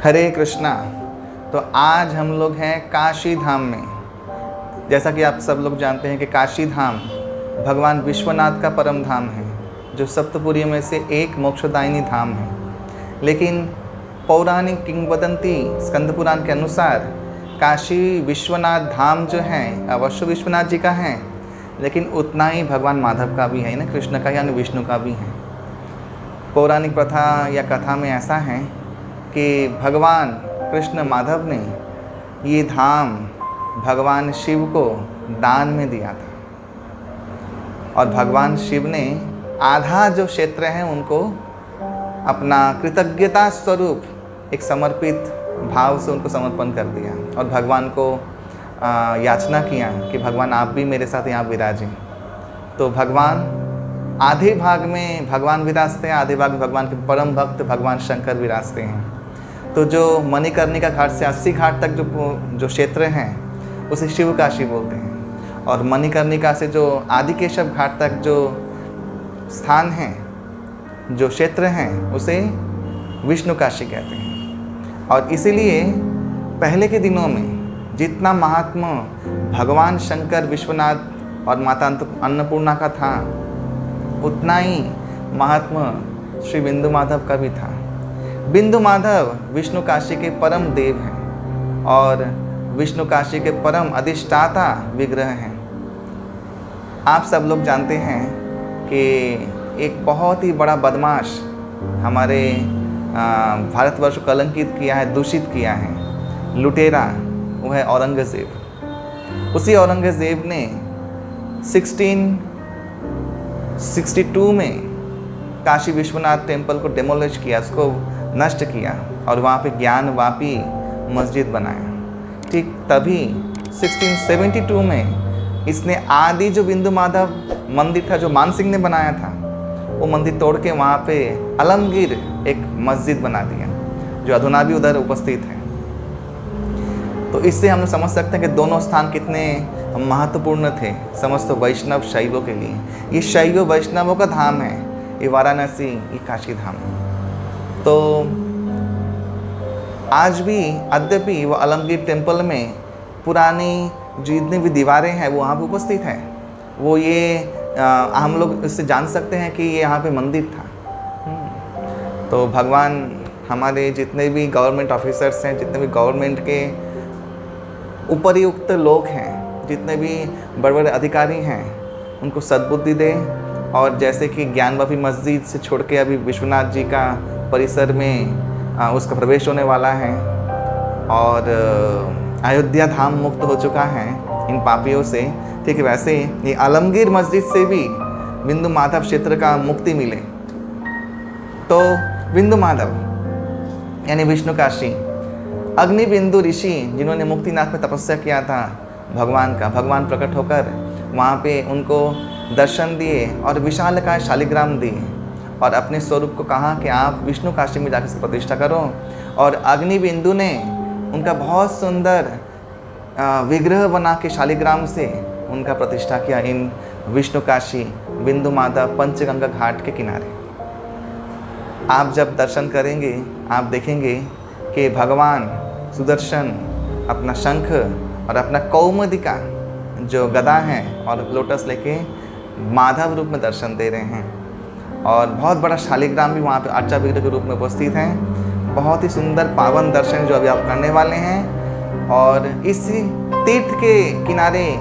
हरे कृष्णा। तो आज हम लोग हैं काशी धाम में। जैसा कि आप सब लोग जानते हैं कि काशी धाम भगवान विश्वनाथ का परम धाम है, जो सप्तपुरियों में से एक मोक्षदायिनी धाम है। लेकिन पौराणिक किंवदंती स्कंद पुराण के अनुसार काशी विश्वनाथ धाम जो है अवश्य विश्वनाथ जी का है, लेकिन उतना ही भगवान माधव का भी है ना, कृष्ण का यानी विष्णु का भी है। पौराणिक प्रथा या कथा में ऐसा है कि भगवान कृष्ण माधव ने ये धाम भगवान शिव को दान में दिया था, और भगवान शिव ने आधा जो क्षेत्र है उनको अपना कृतज्ञता स्वरूप एक समर्पित भाव से उनको समर्पण कर दिया, और भगवान को याचना किया कि भगवान आप भी मेरे साथ यहाँ विराजें। तो भगवान आधे भाग में भगवान विराजते हैं, आधे भाग में भगवान के परम भक्त भगवान शंकर विराजते हैं। तो जो मणिकर्णिका घाट से 80 घाट तक जो क्षेत्र हैं उसे शिव काशी बोलते हैं, और मणिकर्णिका से जो आदिकेशव घाट तक जो स्थान है, जो क्षेत्र हैं, उसे विष्णु काशी कहते हैं। और इसीलिए पहले के दिनों में जितना महात्मा भगवान शंकर विश्वनाथ और माता अन्नपूर्णा का था, उतना ही महात्मा श्री बिंदु माधव का भी था। बिंदु माधव विष्णु काशी के परम देव हैं और विष्णु काशी के परम अधिष्ठाता विग्रह हैं। आप सब लोग जानते हैं कि एक बहुत ही बड़ा बदमाश हमारे भारतवर्ष को कलंकित किया है, दूषित किया है, लुटेरा, वो है औरंगज़ेब। उसी औरंगज़ेब ने 1662 में काशी विश्वनाथ टेम्पल को डेमोलिश किया, उसको नष्ट किया, और वहाँ पे ज्ञानवापी मस्जिद बनाया। ठीक तभी 1672 में इसने आदि जो बिंदु माधव मंदिर था, जो मान सिंह ने बनाया था, वो मंदिर तोड़ के वहाँ पे अलमगीर एक मस्जिद बना दिया, जो अधुना भी उधर उपस्थित है। तो इससे हम समझ सकते हैं कि दोनों स्थान कितने महत्वपूर्ण थे समस्त वैष्णव शैवों के लिए। ये शैव वैष्णवों का धाम है, ये वाराणसी, ये काशी धाम। तो आज भी अद्यपि वो अलमगीर टेम्पल में पुरानी जितनी भी दीवारें हैं वो वहाँ पे उपस्थित हैं। वो ये हम लोग इससे जान सकते हैं कि ये यहाँ पे मंदिर था। तो भगवान हमारे जितने भी गवर्नमेंट ऑफिसर्स हैं, जितने भी गवर्नमेंट के उपरयुक्त लोग हैं, जितने भी बड़े बड़े अधिकारी हैं, उनको सद्बुद्धि दे। और जैसे कि ज्ञानवापी मस्जिद से छोड़ के अभी विश्वनाथ जी का परिसर में उसका प्रवेश होने वाला है, और अयोध्या धाम मुक्त हो चुका है इन पापियों से, ठीक है, वैसे ये आलमगीर मस्जिद से भी बिंदु माधव क्षेत्र का मुक्ति मिले। तो बिंदु माधव यानी विष्णु काशी, अग्नि बिंदु ऋषि जिन्होंने मुक्तिनाथ में तपस्या किया था भगवान का, भगवान प्रकट होकर वहाँ पे उनको दर्शन दिए और विशालकाय शालिग्राम दिए, और अपने स्वरूप को कहा कि आप विष्णु काशी में जाकर प्रतिष्ठा करो। और अग्नि बिंदु ने उनका बहुत सुंदर विग्रह बना के शालिग्राम से उनका प्रतिष्ठा किया इन विष्णु काशी बिंदु माधव पंचगंगा घाट के किनारे। आप जब दर्शन करेंगे आप देखेंगे कि भगवान सुदर्शन अपना शंख और अपना कौमुदिका जो गदा है और लोटस लेके माधव रूप में दर्शन दे रहे हैं, और बहुत बड़ा शालिग्राम भी वहाँ पे अर्चा विग्रह के रूप में उपस्थित हैं। बहुत ही सुंदर पावन दर्शन जो अभी आप करने वाले हैं, और इस तीर्थ के किनारे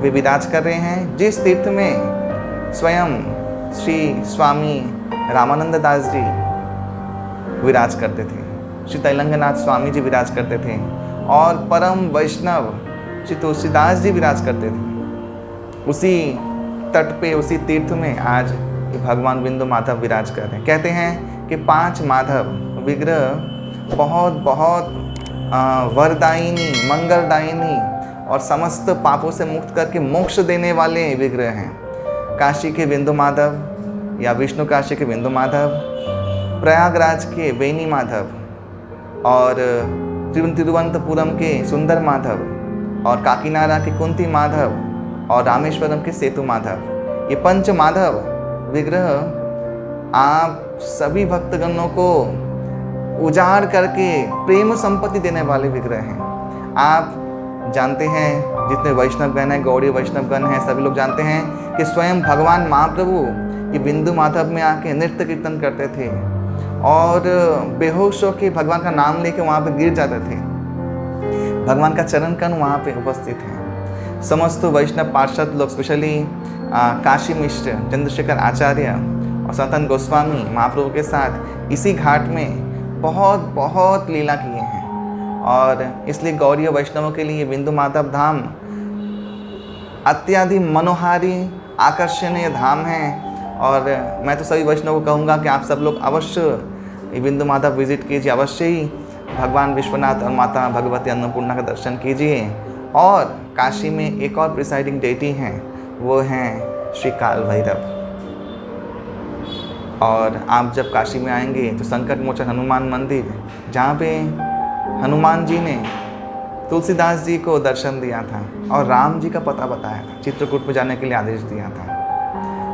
वे विराज कर रहे हैं, जिस तीर्थ में स्वयं श्री स्वामी रामानंद दास जी विराज करते थे, श्री तैलंगनाथ स्वामी जी विराज करते थे, और परम वैष्णव श्री तुलसीदास जी विराज करते थे। उसी तट पे, उसी तीर्थ में आज भगवान बिंदु माधव विराज कर रहे हैं। कहते हैं कि 5 माधव विग्रह बहुत बहुत वरदायिनी, मंगलदायिनी और समस्त पापों से मुक्त करके मोक्ष देने वाले विग्रह हैं। काशी के बिंदु माधव या विष्णु काशी के बिंदु माधव, प्रयागराज के वेणी माधव, और तिरुवनंतपुरम के सुंदर माधव, और काकीनाडा के कुंती माधव, और रामेश्वरम के सेतु माधव। ये 5 माधव विग्रह आप सभी भक्तगणों को उजाड़ करके प्रेम संपत्ति देने वाले विग्रह हैं। आप जानते हैं, जितने वैष्णवगण हैं, गौड़ी वैष्णवगण हैं, सभी लोग जानते हैं कि स्वयं भगवान महाप्रभु ये बिंदु माधव में आके नृत्य कीर्तन करते थे और बेहोश होकर भगवान का नाम लेके वहाँ पे गिर जाते थे। भगवान का चरण कण वहाँ पे उपस्थित है। समस्त वैष्णव पार्षद लोग, स्पेशली काशी मिश्र, चंद्रशेखर आचार्य और सनातन गोस्वामी महाप्रभु के साथ इसी घाट में बहुत बहुत लीला किए हैं। और इसलिए गौरी वैष्णवों के लिए बिंदु माधव धाम अत्याधिक मनोहारी आकर्षणीय धाम है। और मैं तो सभी वैष्णव को कहूँगा कि आप सब लोग अवश्य बिंदु माधव विजिट कीजिए, अवश्य ही भगवान विश्वनाथ और माता भगवती अन्नपूर्णा का दर्शन कीजिए। और काशी में एक और प्रिसाइडिंग डेटी हैं, वो हैं श्री काल भैरव। और आप जब काशी में आएंगे तो संकट मोचन हनुमान मंदिर, जहाँ पे हनुमान जी ने तुलसीदास जी को दर्शन दिया था और राम जी का पता बताया था, चित्रकूट में जाने के लिए आदेश दिया था।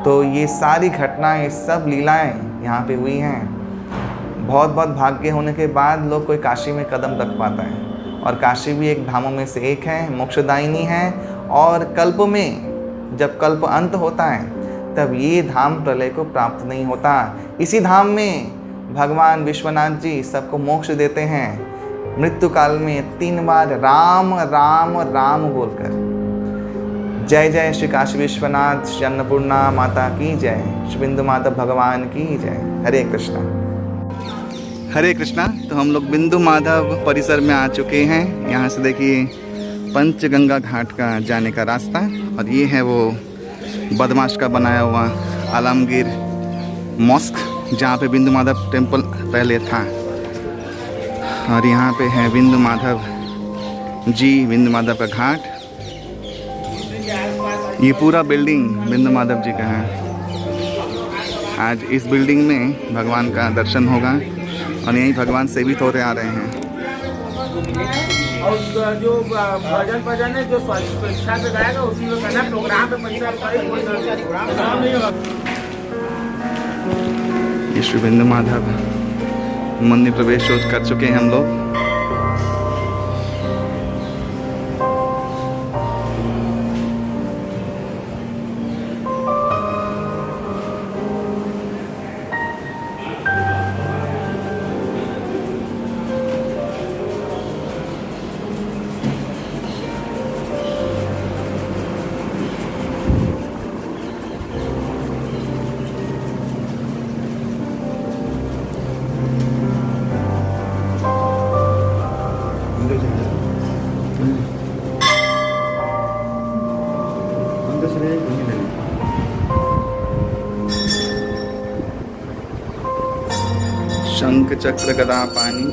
तो ये सारी घटनाएं, सब लीलाएं यहाँ पे हुई हैं। बहुत बहुत भाग्य होने के बाद लोग कोई काशी में कदम रख पाता है। और काशी भी एक धामों में से एक है, मोक्षदायिनी है। और कल्प में जब कल्प अंत होता है तब ये धाम प्रलय को प्राप्त नहीं होता। इसी धाम में भगवान विश्वनाथ जी सबको मोक्ष देते हैं मृत्यु काल में 3 बार राम राम राम बोलकर। जय जय श्री काशी विश्वनाथ, श्री अन्नपूर्णा माता की जय, श्री बिंदु माधव भगवान की जय। हरे कृष्णा हरे कृष्णा। तो हम लोग बिंदु माधव परिसर में आ चुके हैं। यहाँ से देखिए पंचगंगा घाट का जाने का रास्ता, और ये है वो बदमाश का बनाया हुआ आलमगीर मॉस्क, जहाँ पे बिंदु माधव टेम्पल पहले था। और यहाँ पे है बिंदु माधव जी, बिंदु माधव का घाट। ये पूरा बिल्डिंग बिंदु माधव जी का है। आज इस बिल्डिंग में भगवान का दर्शन होगा और यहीं भगवान सेवित होते आ रहे हैं। और जो भजन है जो स्वेच्छा से गाएगा उसी में करना, प्रोग्राम पे पैसा ये श्री बिंदु माधव मंदिर प्रवेश कर चुके हैं हम लोग। शंख चक्र गदा पानी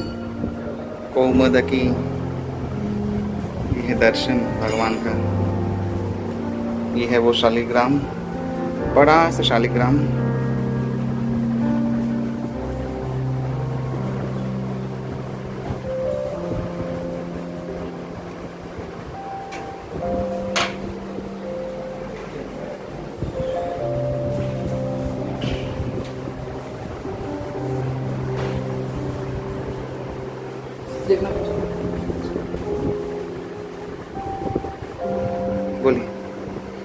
कौमुदकी, यह दर्शन भगवान का। ये है वो शालिग्राम, बड़ा सा शालिग्राम। बोलिए।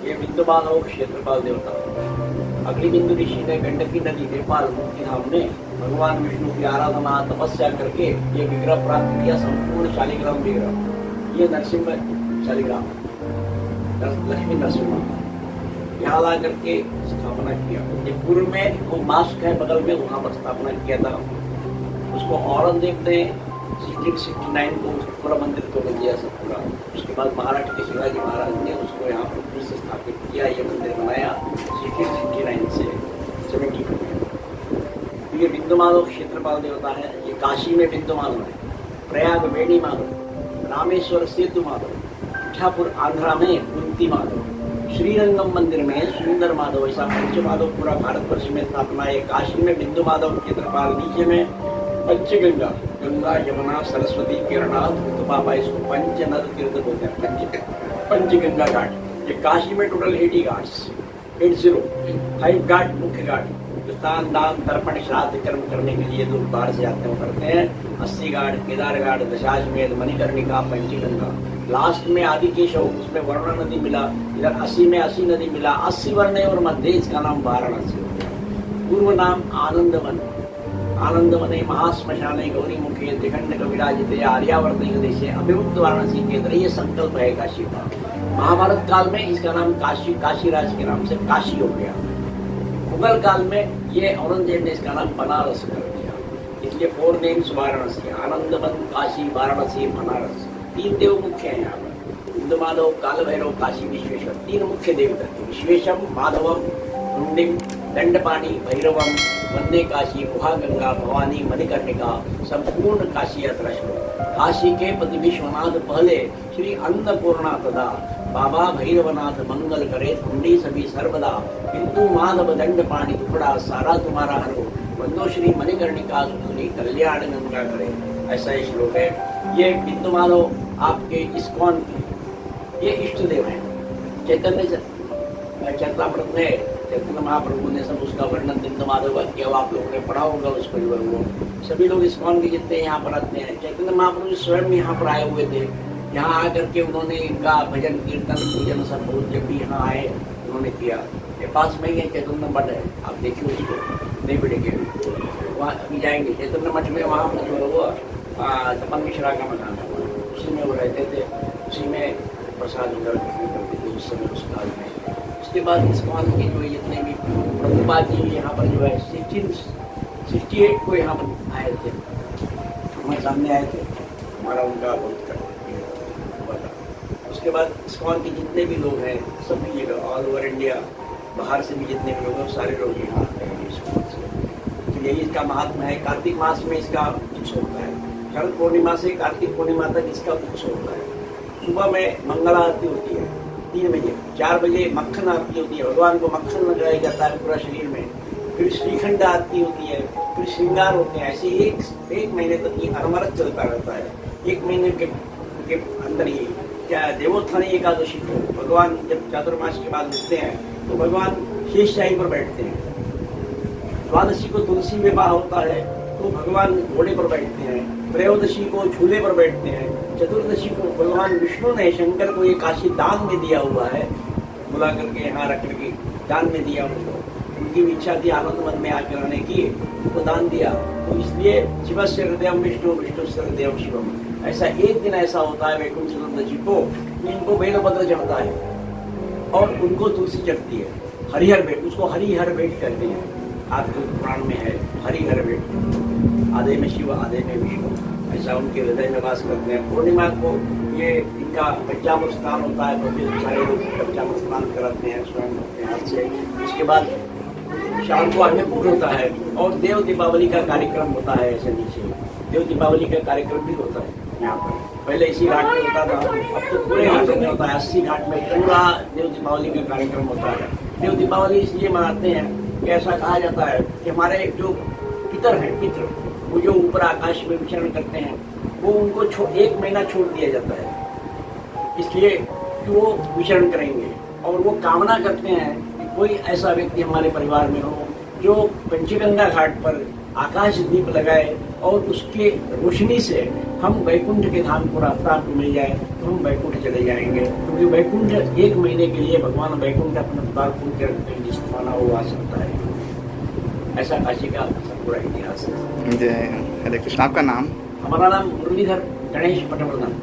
ये बिंदु माधव क्षेत्रपाल देवता। अगली बिंदु ऋषि ने गंडकी नदी नेपाल मुक्ति धाम में भगवान विष्णु की आराधना तपस्या करके ये विग्रह प्राप्त किया, संपूर्ण शालिग्राम विग्रह। ये नरसिंह शालिग्राम, लक्ष्मी नरसिंह यहाँ ला करके स्थापना किया। ये पूर्व में वो मास्क है बगल में, वहाँ पर स्थापना किया था। उसको औरंगजेब ने 1669 को पूरा मंदिर तोड़ दिया सब पूरा। उसके बाद महाराष्ट्र के शिवाजी महाराज ने उसको यहाँ पर फिर से स्थापित किया, ये मंदिर बनाया 1669 से 72 में। ये बिंदु माधव क्षेत्रपाल देवता है। ये काशी में बिंदु माधव है, प्रयाग वेणी माधव, रामेश्वर सेतु माधव, इच्छापुर आंध्रा में कुंती माधव, श्रीरंगम मंदिर में सुंदर माधव। ऐसा पंच माधव पूरा भारतवर्ष में स्थापना है। काशी में बिंदु माधव क्षेत्रपाल, नीचे में पंचगंगा, गंगा यमुना सरस्वती केरनाथ तो पापा, इसको पंच नद तीर्थ बोलते हैं, पंचगंगा घाट। ये काशी में टोटल 80 घाट्स, 80 5 घाट मुख्य घाट जो स्नान दान तर्पण श्राद्ध कर्म करने के लिए लोग बाहर से आते हैं, करते हैं। 80 घाट, केदार घाट, दशाश्वमेध, मणिकर्णिका, पंचगंगा, लास्ट में आदिकेशव, उसमें वरुणा नदी मिला, इधर 80 में 80 नदी मिला, 80 वर्ण और मध्य, इसका नाम वाराणसी हो गया। पूर्व नाम आनंदवन, आनंदवने महाश्मशाने गौरी मुखे त्रिखंड कविराजिते आर्यावर्त देशे अभिमुक्त वाराणसी केंद्र, ये संकल्प है काशी का। महाभारत काल में इसका नाम काशी, काशीराज के नाम से काशी हो गया। मुगल काल में ये औरंगजेब ने इसका नाम बनारस कर दिया, इसलिए 4 नेम्स वाराणसी, आनंदवन, काशी, वाराणसी, बनारस। 3 देव मुख्य हैं यहाँ पर, इंदु माधव, काल भैरव, काशी विश्वेश्वर, 3 मुख्य देवता थे। विश्वेशम, माधवम, रुंडिम, दंडपाणी, भैरवम, वंदे काशी, गुहागंगा, भवानी, मणिकर्णिका, संपूर्ण काशी यात्रा शुरू। काशी के पति विश्वनाथ पहले श्री अन्नपूर्णा तथा बाबा भैरवनाथ मंगल करे कुंडी सभी सर्वदा, किंतु माधव दंडपाणी टुकड़ा सारा तुम्हारा हरो, वंदो श्री मणिकर्णिका सुंदरी कल्याण गंगा करे। ऐसा ही श्लोक है। ये बिंदु माधव आपके इस्कॉन के ये इष्ट देव हैं। चैतन्य चैत्रामृत में चैतन्य महाप्रभु ने सब उसका वर्णन बिंदु माधव का किया, आप लोगों ने पढ़ा होगा उसको। वो सभी लोग इस्कॉन के जितने यहाँ पर आते हैं, चैतन्य महाप्रभु स्वयं यहाँ पर आए हुए थे। यहाँ आकर के उन्होंने इनका भजन कीर्तन पूजन सब बहुत, जब भी यहाँ आए उन्होंने किया। ये पास में ही चैतन्य मठ है, आप देखिए उसको, नहीं बिड़ेंगे वहाँ अभी जाएंगे। चैतन्य मठ में वहाँ पर जो वो तपन मिश्रा का मकान है, उसी में वो रहते थे, उसी में प्रसाद उधर करते थे उस समय उस काल में। उसके बाद इस्कॉन के जो जितने भी प्रभुपाद जी यहाँ पर जो है 1668 को यहाँ पर आए थे, हमारे सामने आए थे, हमारा उनका बहुत हुआ था। उसके बाद इस्कॉन के जितने भी लोग हैं सभी जगह ऑल ओवर इंडिया, बाहर से भी जितने भी लोग हैं सारे लोग यहाँ आते हैं इस्कॉन से। तो यही इसका महात्मा है। कार्तिक मास में इसका उत्सव होता है, शरद पूर्णिमा से कार्तिक पूर्णिमा तक इसका उत्सव होता है। सुबह में मंगला आरती होती है 3 बजे, 4 बजे मक्खन आरती होती है, भगवान को मक्खन लगाया जाता है पूरा शरीर में। फिर श्रीखंड आरती होती है, फिर श्रृंगार होते हैं। ऐसे एक महीने तक ये अनवरत चलता रहता है। 1 महीने के अंदर ही क्या देवोत्थानी एकादशी को भगवान जब चातुर्मास के बाद उठते हैं तो भगवान शेषशाही पर बैठते हैं। द्वादशी को तुलसी विवाह होता है तो भगवान घोड़े पर बैठते हैं। त्रयोदशी को झूले पर बैठते हैं। चतुर्दशी को भगवान विष्णु ने शंकर को ये काशी दान में दिया हुआ है, बुला करके यहाँ रख करके दान में दिया उनको। उनकी इच्छा थी आनंद मन में आकर रहने की, उनको दान दिया। तो इसलिए शिवस्य हृदयम विष्णु, विष्णुस्य हृदयम शिवम। ऐसा एक दिन ऐसा होता है वैकुंठ चतुर्दशी को, इनको बेलपत्र चढ़ता है और उनको तुलसी चढ़ती है। हरिहर भेंट, उसको हरिहर भेंट कहते हैं। आपके पुराण में है हरिहर भेंट, आधे में शिव आधे में विष्णु, ऐसा उनके हृदय में वास करते हैं। पूर्णिमा को ये इनका पंचामृत स्नान होता है, तो फिर सारे लोग पंचामृत स्नान कराते हैं स्वयं अपने हाथ से। उसके बाद शाम को अन्नकूट होता है और देव दीपावली का कार्यक्रम होता है। ऐसे नीचे देव दीपावली का कार्यक्रम भी होता है यहाँ पर। पहले इसी घाट में होता था, अब तो पूरे घाट में होता है। 80 घाट में पूरा देव दीपावली का कार्यक्रम होता है। देव दीपावली इसलिए मनाते हैं कि ऐसा कहा जाता है कि हमारे जो पितर हैं, पितृ, वो जो ऊपर आकाश में विचरण करते हैं, वो उनको 1 महीना छोड़ दिया जाता है, इसलिए कि वो विचरण करेंगे। और वो कामना करते हैं कि कोई ऐसा व्यक्ति हमारे परिवार में हो जो पंचगंगा घाट पर आकाश दीप लगाए और उसके रोशनी से हम वैकुंठ के धाम को रास्ता को मिल जाए तो हम वैकुंठ चले जाएंगे। क्योंकि वैकुंठ 1 महीने के लिए भगवान वैकुंठ अपना द्वार खोल के रखते हैं, जिसको माना वो आ सकता है। ऐसा काशी का पूरा इतिहास है। जय हरे कृष्ण। आपका नाम? हमारा नाम मुरलीधर गणेश पटवर्धन।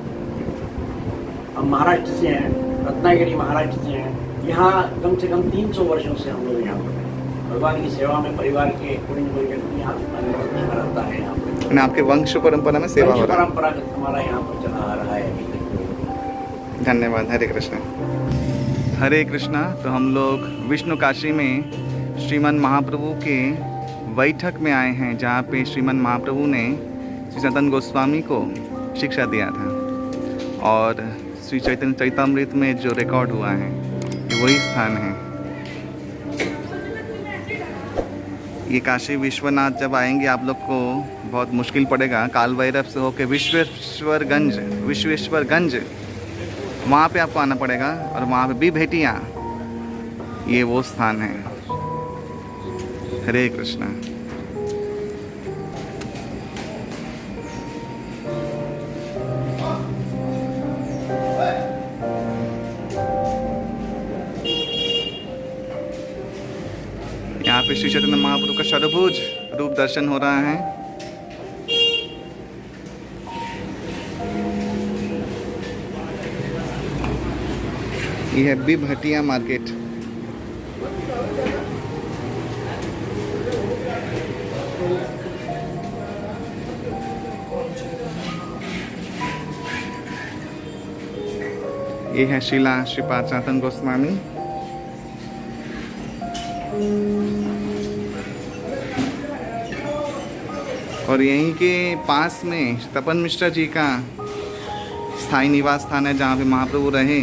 हम महाराष्ट्र से हैं, रत्नागिरी महाराष्ट्र से हैं। यहाँ कम से कम 300 वर्षों से हम लोग यहाँ पर हैं। भगवान की सेवा में परिवार के कोई न कोई व्यक्ति यहाँ रहता है। यहाँ पर आपके वंश परंपरा में सेवा हो रहा है, परंपरागत हमारा यहाँ पर चला आ रहा है अभी तक। धन्यवाद। हरे कृष्ण। हरे कृष्णा। तो हम लोग विष्णु काशी में श्रीमन महाप्रभु के बैठक में आए हैं, जहाँ पे श्रीमन महाप्रभु ने श्री सनातन गोस्वामी को शिक्षा दिया था और श्री चैतन्य चरितामृत में जो रिकॉर्ड हुआ है ये वही स्थान है। ये काशी विश्वनाथ जब आएंगे आप लोग को बहुत मुश्किल पड़ेगा। काल भैरव से होके विश्वेश्वरगंज वहाँ पे आपको आना पड़ेगा और वहाँ पे भी भेटियाँ, ये वो स्थान है। हरे कृष्णा। यहाँ पे श्री चैतन्य महाप्रभु का षडभुज रूप दर्शन हो रहा है। ये है बिग हटिया मार्केट। ये है श्रीला श्रीपाद सनातन गोस्वामी। और यहीं के पास में तपन मिश्रा जी का स्थायी निवास स्थान है, जहाँ पे महाप्रभु रहे।